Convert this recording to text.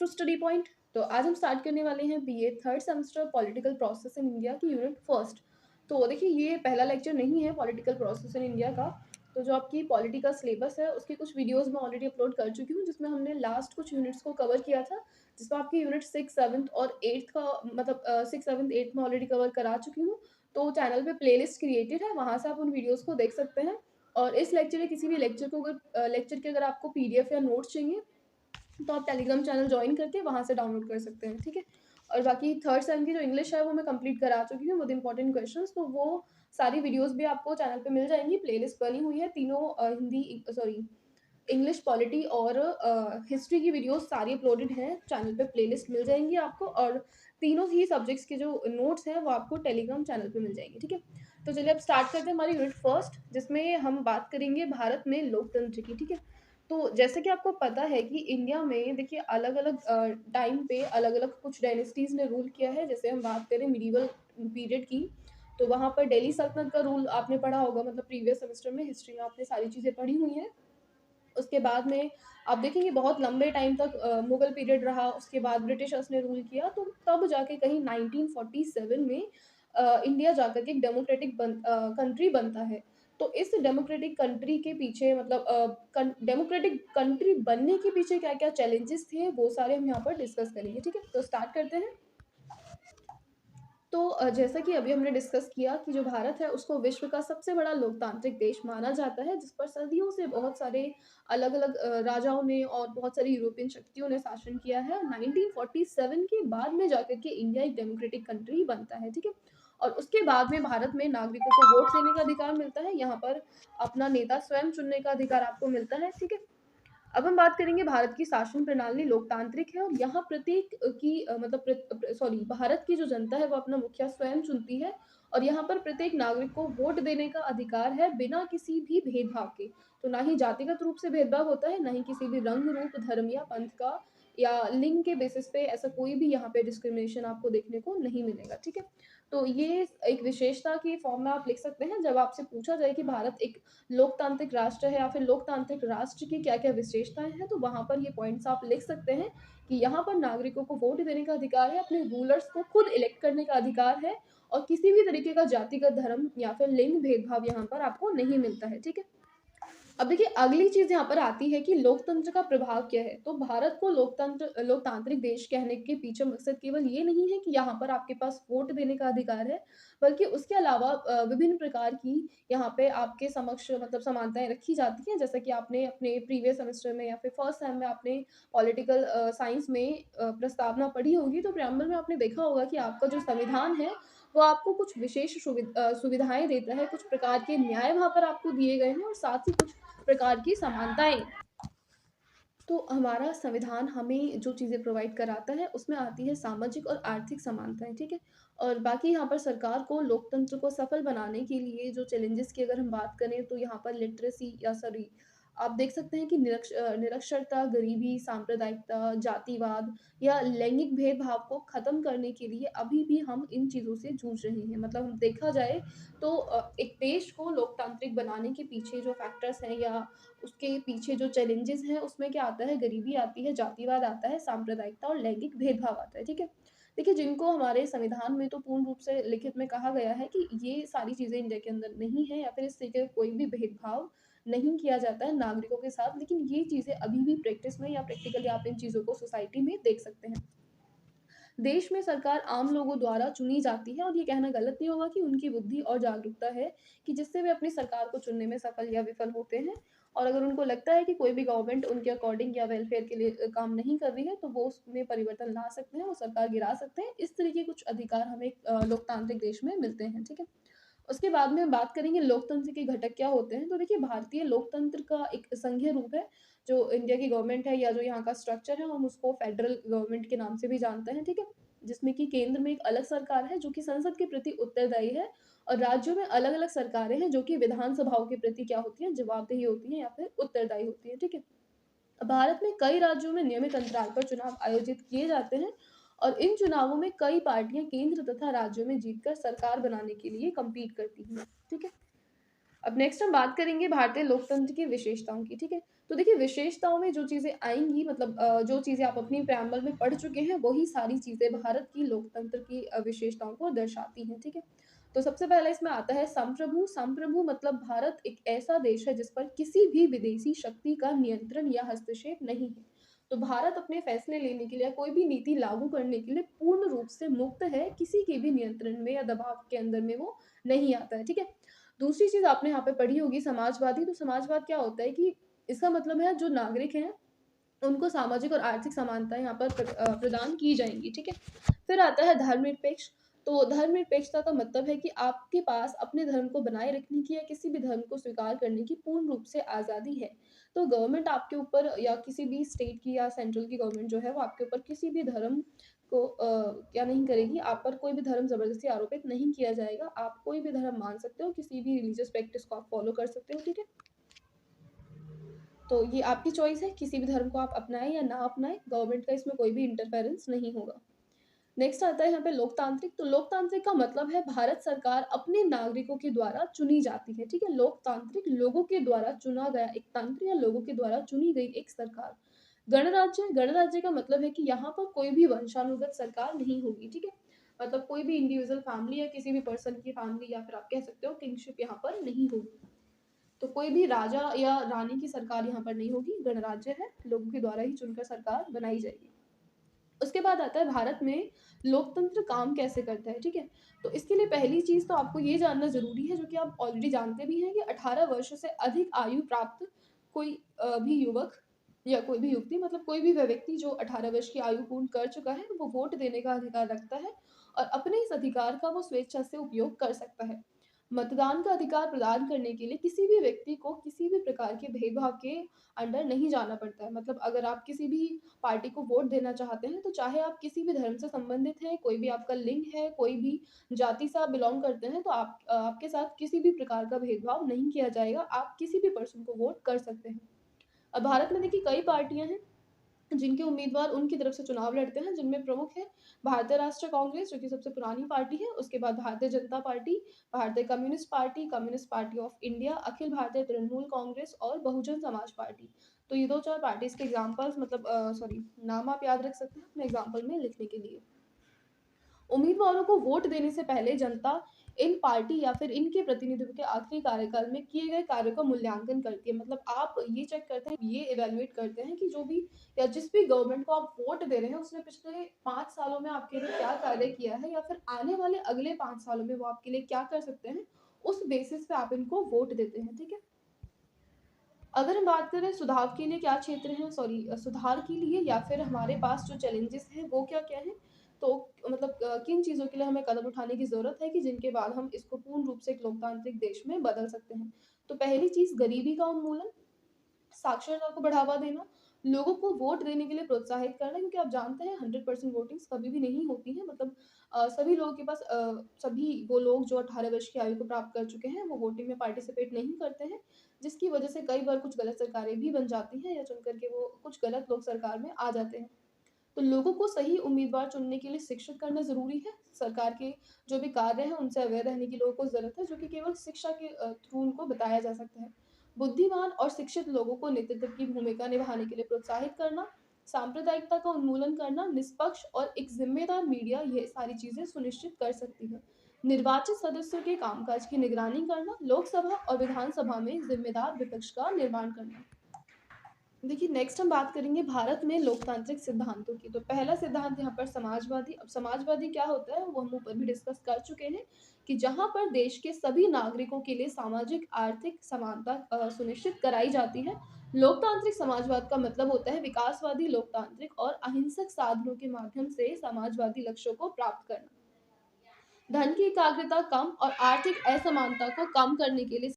To study point. तो आज हम स्टार्ट करने वाले हैं BA third semester political process in India की यूनिट फर्स्ट। तो देखिए ये पहला लेक्चर नहीं है पॉलिटिकल प्रोसेस इन इंडिया का। तो जो आपकी पॉलिटी का सिलेबस है उसकी कुछ वीडियोस मैं ऑलरेडी अपलोड कर चुकी हूँ, जिसमें हमने लास्ट कुछ यूनिट्स को कवर किया था, जिसमें आपकी यूनिट सिक्स सेवन्थ और एट्थ का मतलब सिक्स सेवन्थ एट्थ में ऑलरेडी कवर करा चुकी हूँ। तो चैनल पे प्लेलिस्ट क्रिएटेड है, वहाँ से आप उन वीडियोस को देख सकते हैं। और इस लेक्चर या किसी भी लेक्चर को अगर लेक्चर के अगर आपको पीडीएफ या नोट्स चाहिए तो आप टेलीग्राम चैनल ज्वाइन करके वहाँ से डाउनलोड कर सकते हैं, ठीक है। और बाकी थर्ड सेम की जो इंग्लिश है वो मैं कंप्लीट करा चुकी हूँ विद इंपॉर्टेंट क्वेश्चंस, तो वो सारी वीडियोस भी आपको चैनल पे मिल जाएंगी। प्लेलिस्ट बनी हुई है तीनों हिंदी सॉरी इंग्लिश पॉलिटी और हिस्ट्री की वीडियोस सारी अपलोडेड हैं चैनल पे, प्लेलिस्ट मिल जाएंगी आपको। और तीनों ही सब्जेक्ट्स के जो नोट्स हैं वो आपको टेलीग्राम चैनल पे मिल जाएंगे, ठीक है। तो चलिए अब स्टार्ट करते हैं हमारी यूनिट फर्स्ट, जिसमें हम बात करेंगे भारत में लोकतंत्र की, ठीक है। तो जैसे कि आपको पता है कि इंडिया में देखिए अलग अलग टाइम पे अलग अलग कुछ डायनेस्टीज ने रूल किया है। जैसे हम बात करें मिडीवल पीरियड की, तो वहाँ पर दिल्ली सल्तनत का रूल आपने पढ़ा होगा, मतलब प्रीवियस सेमेस्टर में हिस्ट्री में आपने सारी चीज़ें पढ़ी हुई हैं। उसके बाद में आप देखेंगे बहुत लंबे टाइम तक मुगल पीरियड रहा, उसके बाद ब्रिटिशर्स ने रूल किया, तो तब जाके कहीं 1947 में इंडिया जाकर के एक डेमोक्रेटिक कंट्री बनता है। तो इस डेमोक्रेटिक कंट्री के पीछे मतलब डेमोक्रेटिक कंट्री बनने के पीछे क्या क्या चैलेंजेस थे वो सारे हम यहाँ पर डिस्कस करेंगे, ठीक है। तो स्टार्ट करते हैं। तो जैसा कि अभी हमने डिस्कस किया कि जो भारत है उसको विश्व का सबसे बड़ा लोकतांत्रिक देश माना जाता है, जिस पर सदियों से बहुत सारे अलग-अलग राजाओं ने और बहुत सारी यूरोपियन शक्तियों ने शासन किया है। 1947 के बाद में जाकर के इंडिया एक डेमोक्रेटिक कंट्री बनता है, ठीक है। और उसके बाद में भारत में नागरिकों को वोट देने का अधिकार मिलता है, यहाँ पर अपना नेता स्वयं चुनने का अधिकार आपको मिलता है, ठीक है। अब हम बात करेंगे भारत की शासन प्रणाली लोकतांत्रिक है और यहाँ प्रत्येक की मतलब सॉरी भारत की जो जनता है वो अपना मुखिया स्वयं चुनती है। और यहाँ पर प्रत्येक नागरिक को वोट देने का अधिकार है बिना किसी भी भेदभाव के। तो ना ही जातिगत रूप से भेदभाव होता है, ना ही किसी भी रंग रूप धर्म या पंथ का या लिंग के बेसिस पे ऐसा कोई भी यहाँ पे डिस्क्रिमिनेशन आपको देखने को नहीं मिलेगा, ठीक है। तो ये एक विशेषता के फॉर्म में आप लिख सकते हैं जब आपसे पूछा जाए कि भारत एक लोकतांत्रिक राष्ट्र है या फिर लोकतांत्रिक राष्ट्र की क्या-क्या विशेषताएँ हैं, तो वहाँ पर ये पॉइंट्स आप लिख सकते हैं कि यहाँ पर नागरिकों को वोट देने का अधिकार है, अपने रूलर्स को खुद इलेक्ट करने का अधिकार है और किसी भी तरीके का जातिगत धर्म या फिर लिंग भेदभाव यहाँ पर आपको नहीं मिलता है, ठीक है। अब देखिए अगली चीज़ यहाँ पर आती है कि लोकतंत्र का प्रभाव क्या है? तो भारत को लोकतांत्रिक देश कहने के पीछे मकसद केवल ये नहीं है कि यहाँ पर आपके पास वोट देने का अधिकार है, बल्कि उसके अलावा विभिन्न प्रकार की यहाँ पे आपके समक्ष मतलब समानताएँ रखी जाती हैं। जैसा कि आपने अपने प्रीवियस सेमेस्टर में या फिर फर्स्ट सेम में आपने पॉलिटिकल साइंस में प्रस्तावना पढ़ी होगी, तो प्रेम्बल में आपने देखा होगा कि आपका जो संविधान है, वो आपको कुछ विशेष सुविधाएँ देता है, कुछ प्रकार के न्याय वहाँ पर आपको दिए गए हैं और साथ ही कुछ प्रकार की समानताएँ। तो हमारा संविधान हमें जो चीज़ें प्रोवाइड कराता है, उसमें आती है सामाजिक और आर्थिक समानताएँ, ठीक है? और बाकी यहाँ पर सरकार को लोकतंत्र को सफल बनाने के लिए जो चैलेंजेस की अगर हम बात करें, तो यहाँ पर लिटरेसी या सॉरी आप देख सकते हैं कि निरक्षरता, गरीबी, सांप्रदायिकता, जातिवाद या लैंगिक भेदभाव को ख़त्म करने के लिए अभी भी हम इन चीज़ों से जूझ रहे हैं। मतलब देखा जाए तो एक देश को लोकतांत्रिक बनाने के पीछे जो फैक्टर्स हैं या उसके पीछे जो चैलेंजेस हैं उसमें क्या आता है, गरीबी आती है, जातिवाद आता है, सांप्रदायिकता और लैंगिक भेदभाव आता है, ठीक है। देखिए जिनको हमारे संविधान में तो पूर्ण रूप से लिखित में कहा गया है कि ये सारी चीज़ें इंडिया के अंदर नहीं है या फिर इस तरीके का कोई भी भेदभाव नहीं किया जाता है नागरिकों के साथ, लेकिन ये चीज़ें अभी भी प्रैक्टिस में या प्रैक्टिकली आप इन चीज़ों को सोसाइटी में देख सकते हैं। देश में सरकार आम लोगों द्वारा चुनी जाती है और ये कहना गलत नहीं होगा कि उनकी बुद्धि और जागरूकता है कि जिससे वे अपनी सरकार को चुनने में सफल या विफल होते हैं। और अगर उनको लगता है कि कोई भी गवर्नमेंट उनके अकॉर्डिंग या वेलफेयर के लिए काम नहीं कर रही है, तो वो उसमें परिवर्तन ला सकते हैं, वो सरकार गिरा सकते हैं। इस तरह के कुछ अधिकार हमें लोकतांत्रिक देश में मिलते हैं, ठीक है। उसके बाद में हम बात करेंगे लोकतंत्र के घटक क्या होते हैं। तो देखिए भारतीय लोकतंत्र का एक संघीय रूप है, जो इंडिया की गवर्नमेंट है या जो यहाँ का स्ट्रक्चर है, हम उसको फेडरल गवर्नमेंट के नाम से भी जानते हैं, ठीक है। जिसमें कि केंद्र में एक अलग सरकार है जो कि संसद के प्रति उत्तरदायी है और राज्यों में अलग-अलग सरकारें हैं जो कि विधानसभाओं के प्रति क्या होती हैं, जवाबदेही होती हैं या फिर उत्तरदायी होती हैं, ठीक है। भारत में कई राज्यों में नियमित अंतराल पर चुनाव आयोजित किए जाते हैं और इन चुनावों में कई पार्टियां केंद्र तथा राज्यों में जीतकर सरकार बनाने के लिए कम्पीट करती हैं, ठीक है। अब नेक्स्ट हम बात करेंगे भारतीय लोकतंत्र की विशेषताओं की, ठीक है? तो देखिए विशेषताओं में जो चीज़ें आएँगी मतलब जो चीज़ें आप अपनी प्रेम्बल में पढ़ चुके हैं, वही सारी चीज़ें भारत की लोकतंत्र की विशेषताओं को दर्शाती हैं, ठीक है? तो सबसे पहले इसमें आता है संप्रभु। संप्रभु मतलब भारत एक ऐसा देश है जिस पर किसी भी विदेशी शक्ति का नियंत्रण या हस्तक्षेप नहीं है। तो भारत अपने फैसले लेने के लिए, कोई भी नीति लागू करने के लिए पूर्ण रूप से मुक्त है, किसी के भी नियंत्रण में या दबाव के अंदर में वो नहीं आता है, ठीक है? दूसरी चीज़ आपने यहाँ पे पढ़ी होगी समाजवादी, तो समाजवाद क्या होता है कि इसका मतलब है जो नागरिक हैं, उनको सामाजिक और आर्थिक समानताएँ यहाँ पर प्रदान की जाएँगी, ठीक है? फिर आता है धर्मनिरपेक्ष, तो धर्मनिरपेक्षता का मतलब है कि आपके पास अपने धर्म को बनाए रखने की या किसी भी धर्म को स्वीकार करने की पूर्ण रूप से आज़ादी है। तो गवर्नमेंट आपके ऊपर या किसी भी स्टेट की या सेंट्रल की गवर्नमेंट जो है वो आपके ऊपर किसी भी धर्म को क्या नहीं करेगी, आप पर कोई भी धर्म ज़बरदस्ती आरोपित नहीं किया जाएगा। आप कोई भी धर्म मान सकते हो, किसी भी रिलीजियस प्रैक्टिस को आप फॉलो कर सकते हो, ठीक है? तो ये आपकी चॉइस है, किसी भी धर्म को आप अपनाएँ या ना अपनाएँ, गवर्नमेंट का इसमें कोई भी इंटरफेरेंस नहीं होगा। नेक्स्ट आता है यहाँ पे लोकतांत्रिक, तो लोकतांत्रिक का मतलब है भारत सरकार अपने नागरिकों के द्वारा चुनी जाती है, ठीक है? लोकतांत्रिक लोगों के द्वारा चुना गया एक तंत्र या लोगों के द्वारा चुनी गई एक सरकार। गणराज्य, गणराज्य का मतलब है कि यहाँ पर कोई भी वंशानुगत सरकार नहीं होगी, ठीक है? मतलब कोई भी इंडिविजुअल फैमिली या किसी भी पर्सन की फैमिली या फिर आप कह सकते हो किंगशिप यहाँ पर नहीं होगी। तो कोई भी राजा या रानी की सरकार यहाँ पर नहीं होगी, गणराज्य है, लोगों के द्वारा ही चुनकर सरकार बनाई जाएगी। उसके बाद आता है भारत में लोकतंत्र काम कैसे करता है, ठीक है? तो इसके लिए पहली चीज़ तो आपको ये जानना ज़रूरी है, जो कि आप ऑलरेडी जानते भी हैं कि 18 वर्ष से अधिक आयु प्राप्त कोई भी युवक या कोई भी युवती मतलब कोई भी वह व्यक्ति जो 18 वर्ष की आयु पूर्ण कर चुका है, वो वोट देने का अधिकार रखता है और अपने इस अधिकार का वो स्वेच्छा से उपयोग कर सकता है। मतदान का अधिकार प्रदान करने के लिए किसी भी व्यक्ति को किसी भी प्रकार के भेदभाव के अंडर नहीं जाना पड़ता है। मतलब अगर आप किसी भी पार्टी को वोट देना चाहते हैं, तो चाहे आप किसी भी धर्म से संबंधित हैं, कोई भी आपका लिंग है, कोई भी जाति से आप बिलॉन्ग करते हैं, तो आपके साथ किसी भी प्रकार का भेदभाव नहीं किया जाएगा। आप किसी भी पर्सन को वोट कर सकते हैं। अब भारत में देखिए कई पार्टियाँ हैं, जिनके उम्मीदवार उनकी तरफ से चुनाव लड़ते हैं, जिनमें प्रमुख है भारतीय राष्ट्रीय कांग्रेस जो कि सबसे पुरानी पार्टी है, उसके बाद भारतीय जनता पार्टी, भारतीय communist party of India, Akhil Bharatiya Trinamool Congress और बहुजन समाज पार्टी। तो ये 2-4 पार्टीज़ के एग्ज़ाम्पल्स मतलब सॉरी नाम आप याद रख सकते हैं अपने एग्ज़ाम्पल में लिखने के लिए। उम्मीदवारों को वोट देने से पहले जनता इन पार्टी या फिर इनके प्रतिनिधित्व के आखिरी कार्यकाल में किए गए कार्यों का मूल्यांकन करती है। मतलब आप ये चेक करते हैं, ये इवैल्यूएट करते हैं कि जो भी या जिस भी गवर्नमेंट को आप वोट दे रहे हैं, उसने पिछले 5 सालों में आपके लिए क्या कार्य किया है या फिर आने वाले अगले 5 सालों में वो आपके लिए क्या कर सकते हैं, उस बेसिस पे आप इनको वोट देते हैं, ठीक है? अगर हम बात करें सुधार के लिए क्या क्षेत्र हैं सॉरी सुधार के लिए या फिर हमारे पास जो चैलेंजेस हैं वो क्या-क्या हैं? तो मतलब किन चीज़ों के लिए हमें कदम उठाने की ज़रूरत है कि जिनके बाद हम इसको पूर्ण रूप से एक लोकतांत्रिक देश में बदल सकते हैं। तो पहली चीज़ गरीबी का उन्मूलन, साक्षरता को बढ़ावा देना, लोगों को वोट देने के लिए प्रोत्साहित करना क्योंकि आप जानते हैं 100% वोटिंग्स कभी भी नहीं होती है मतलब सभी लोगों के पास सभी वो लोग जो 18 वर्ष की आयु को प्राप्त कर चुके हैं वो वोटिंग में पार्टिसिपेट नहीं करते हैं, जिसकी वजह से कई बार कुछ गलत सरकारें भी बन जाती हैं या चुन कर के वो कुछ गलत लोग सरकार में आ जाते हैं। तो लोगों को सही उम्मीदवार चुनने के लिए शिक्षित करना ज़रूरी है। सरकार के जो भी कार्य हैं उनसे अवेयर रहने की लोगों को ज़रूरत है, जो कि केवल शिक्षा के थ्रू उनको बताया जा सकता है। बुद्धिमान और शिक्षित लोगों को नेतृत्व की भूमिका निभाने के लिए प्रोत्साहित करना, सांप्रदायिकता का उन्मूलन करना, निष्पक्ष और एक ज़िम्मेदार मीडिया ये सारी चीज़ें सुनिश्चित कर सकती है। निर्वाचित सदस्यों के कामकाज की निगरानी करना, लोकसभा और विधानसभा में ज़िम्मेदार विपक्ष का निर्माण करना। देखिए नेक्स्ट हम बात करेंगे भारत में लोकतांत्रिक सिद्धांतों की। तो पहला सिद्धांत यहाँ पर समाजवादी। अब समाजवादी क्या होता है वो हम ऊपर भी डिस्कस कर चुके हैं कि जहाँ पर देश के सभी नागरिकों के लिए सामाजिक आर्थिक समानता सुनिश्चित कराई जाती है। लोकतांत्रिक समाजवाद का मतलब होता है विकासवादी लोकतांत्रिक और अहिंसक साधनों के माध्यम से समाजवादी लक्ष्यों को प्राप्त करना। धन की एकाग्रता कम और आर्थिक असमानता को कम करने के लिए